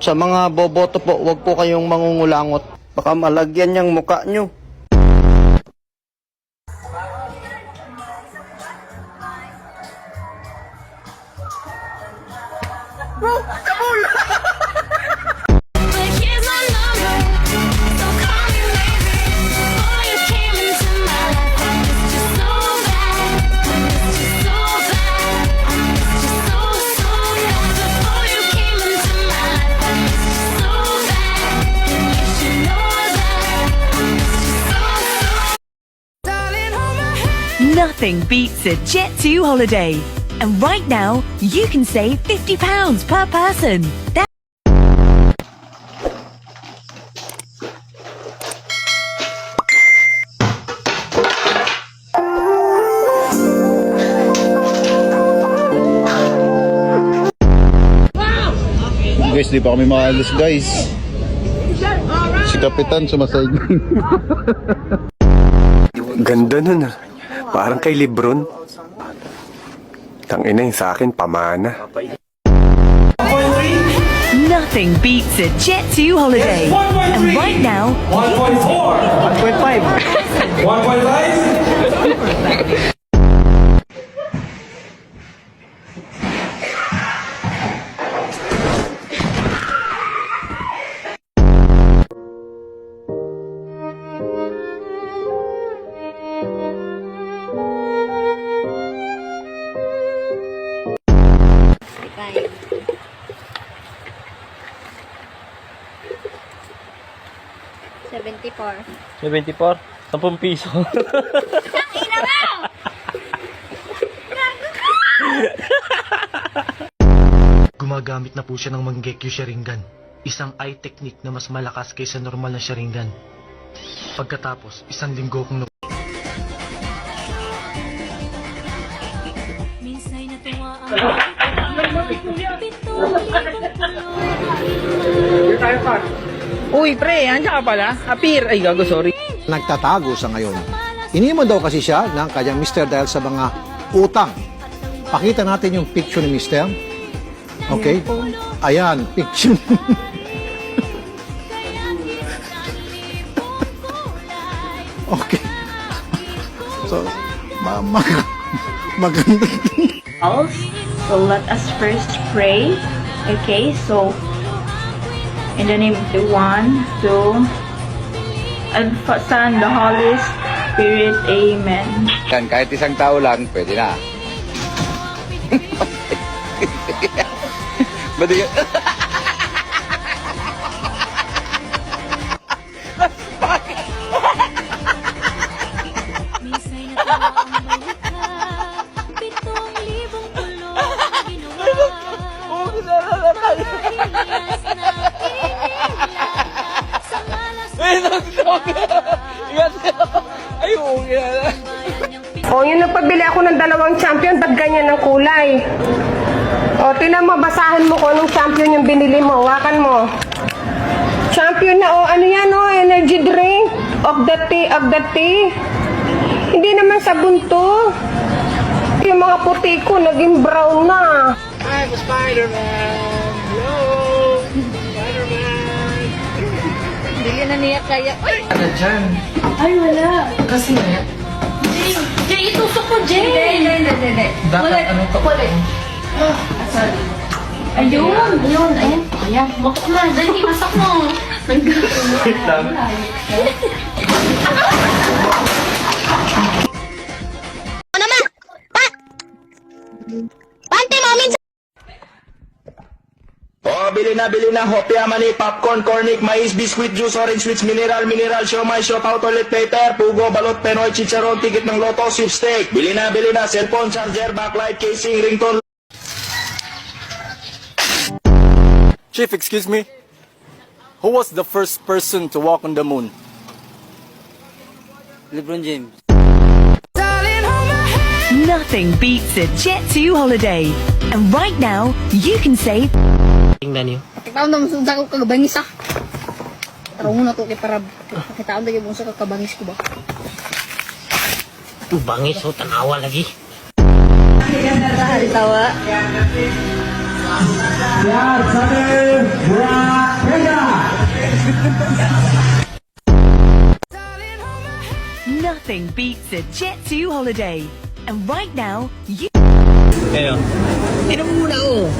Sa mga boboto po, wag po kayong mangungulangot. Baka malagyan niyang muka nyo. Nothing beats a Jet2 holiday. And right now, you can save £50 per person. Guys, di pa kami makaalis guys. Si Kapitan sumasayad. Ganda nun ah. Parang kay Lebron. Tangina yun sa akin, pamana. Nothing beats a Jet2 holiday. And right now, 1.4. 1.5. $74. 10 piso. Ina mo! Gumagamit na po siya ng Mangekyo Sharingan, isang eye technique na mas malakas kaysa normal na Sharingan. Pagkatapos, 1 linggo kong Uy, pre, andiyan ka pala? Apir. Ay, gago, sorry. Nagtatago sa ngayon. Iniwan daw kasi siya ng kanyang mister dahil sa mga utang. Pakita natin yung picture ni mister. Okay? Ayan, picture. Okay. So, maganda. So let us first pray. Okay, so in the name of the One, Two, and Son, the Holy Spirit. Amen. Yan, kahit isang tao lang, pwede na. Ba't yun? O, yung nagpabili ako ng 2 champion, ba't ganyan ang kulay? O, tinan mo, basahan mo kung anong champion yung binili mo. Hawakan mo. Champion na, o, ano yan, o, energy drink of the tea. Hindi naman sabon to. Yung mga puti ko, naging brown na. I'm Spider-Man. Hello. Spider-Man. Bili na niya kaya. Ay! Ano dyan? Ay, wala. Kasi nga. Jay, itusok ko, Jay! Hindi. Dapat ano to? Kulit. Sorry. Ayun. Ayan. Makok na. Dali, masak mo. Wait lang. Oh, bili na, hopya, mani, popcorn, cornic, mais, biscuit, juice, orange, sweets, mineral, siomay, siopaw, toilet paper, pugo, balot, penoy, chicharon, ticket ng loto, sweepstake. Bili na, cellphone, charger, backlight, casing, ringtone. Chief, excuse me. Who was the first person to walk on the moon? LeBron James. nothing beats a Jet2 holiday. And right now, you can save... Tingnan niyo. Pakitaon na masunda ko kagabangis ah. Tarong na to kay para pakitaon na yung sa kagabangis ko ba. Ito bangis o tanawa lagi. Tawa. Nothing beats a Jet2 holiday. And right now, you... Kayo. Inom muna oh.